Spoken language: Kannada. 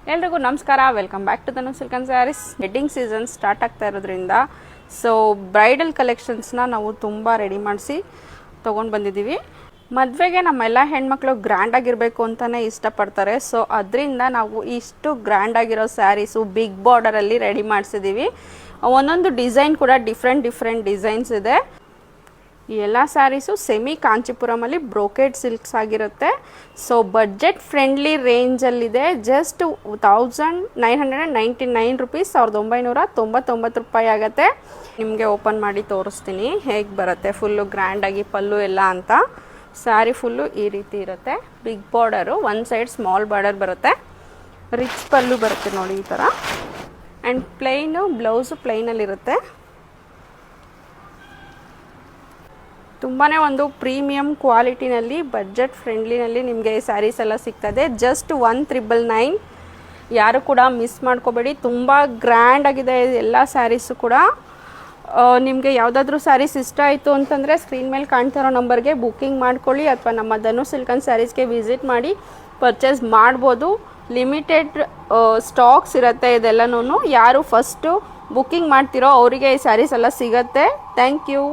ಎಲ್ರಿಗೂ ನಮಸ್ಕಾರ, welcome back to Dhanu silk and sarees. Wedding season start ಆಗ್ತಾ ಇರೋದ್ರಿಂದ ಸೊ ಬ್ರೈಡಲ್ ಕಲೆಕ್ಷನ್ಸ್ನ ನಾವು ತುಂಬ ರೆಡಿ ಮಾಡಿಸಿ ತೊಗೊಂಡು ಬಂದಿದ್ದೀವಿ. ಮದುವೆಗೆ ನಮ್ಮೆಲ್ಲ ಹೆಣ್ಮಕ್ಳು ಗ್ರ್ಯಾಂಡಾಗಿರಬೇಕು ಅಂತಲೇ ಇಷ್ಟಪಡ್ತಾರೆ. ಸೊ ಅದರಿಂದ ನಾವು ಇಷ್ಟು ಗ್ರ್ಯಾಂಡಾಗಿರೋ ಸ್ಯಾರೀಸು ಬಿಗ್ ಬಾರ್ಡರಲ್ಲಿ ರೆಡಿ ಮಾಡಿಸಿದ್ದೀವಿ. ಒಂದೊಂದು ಡಿಸೈನ್ ಕೂಡ ಡಿಫ್ರೆಂಟ್ ಡಿಸೈನ್ಸ್ ಇದೆ. ಈ ಎಲ್ಲ ಸ್ಯಾರೀಸು ಸೆಮಿ ಕಾಂಚಿಪುರಮಲ್ಲಿ ಬ್ರೋಕೆಡ್ ಸಿಲ್ಕ್ಸ್ ಆಗಿರುತ್ತೆ. ಸೊ ಬಡ್ಜೆಟ್ ಫ್ರೆಂಡ್ಲಿ ರೇಂಜಲ್ಲಿದೆ. ಜಸ್ಟ್ 1999 ರುಪೀಸ್, 1999 ರೂಪಾಯಿ ಆಗುತ್ತೆ. ನಿಮಗೆ ಓಪನ್ ಮಾಡಿ ತೋರಿಸ್ತೀನಿ ಹೇಗೆ ಬರುತ್ತೆ ಫುಲ್ಲು ಗ್ರ್ಯಾಂಡಾಗಿ ಪಲ್ಲು ಎಲ್ಲ ಅಂತ. ಸ್ಯಾರಿ ಫುಲ್ಲು ಈ ರೀತಿ ಇರುತ್ತೆ. ಬಿಗ್ ಬಾರ್ಡರು, ಒಂದು ಸೈಡ್ ಸ್ಮಾಲ್ ಬಾರ್ಡರ್ ಬರುತ್ತೆ. ರಿಚ್ ಪಲ್ಲು ಬರುತ್ತೆ ನೋಡಿ ಈ ಥರ. ಆ್ಯಂಡ್ ಪ್ಲೈನು ಬ್ಲೌಸು ಪ್ಲೈನಲ್ಲಿರುತ್ತೆ. ತುಂಬಾ ಒಂದು ಪ್ರೀಮಿಯಂ ಕ್ವಾಲಿಟಿನಲ್ಲಿ ಬಡ್ಜೆಟ್ ಫ್ರೆಂಡ್ಲಿನಲ್ಲಿ ನಿಮಗೆ ಈ ಸ್ಯಾರೀಸ್ ಎಲ್ಲ ಸಿಗ್ತದೆ. ಜಸ್ಟ್ 1999. ಯಾರು ಕೂಡ ಮಿಸ್ ಮಾಡ್ಕೋಬೇಡಿ, ತುಂಬ ಗ್ರ್ಯಾಂಡಾಗಿದೆ ಎಲ್ಲ ಸ್ಯಾರೀಸು ಕೂಡ. ನಿಮಗೆ ಯಾವುದಾದ್ರೂ ಸ್ಯಾರೀಸ್ ಇಷ್ಟ ಆಯಿತು ಅಂತಂದರೆ ಸ್ಕ್ರೀನ್ ಮೇಲೆ ಕಾಣ್ತಿರೋ ನಂಬರ್ಗೆ ಬುಕ್ಕಿಂಗ್ ಮಾಡ್ಕೊಳ್ಳಿ, ಅಥವಾ ನಮ್ಮ ಧನು ಸಿಲ್ಕ್ ಅಂಡ್ ಸ್ಯಾರೀಸ್ಗೆ ವಿಸಿಟ್ ಮಾಡಿ ಪರ್ಚೇಸ್ ಮಾಡ್ಬೋದು. ಲಿಮಿಟೆಡ್ ಸ್ಟಾಕ್ಸ್ ಇರುತ್ತೆ ಇದೆಲ್ಲನೂ. ಯಾರು ಫಸ್ಟು ಬುಕ್ಕಿಂಗ್ ಮಾಡ್ತಿರೋ ಅವರಿಗೆ ಈ ಸ್ಯಾರೀಸ್ ಎಲ್ಲ ಸಿಗುತ್ತೆ. Thank you.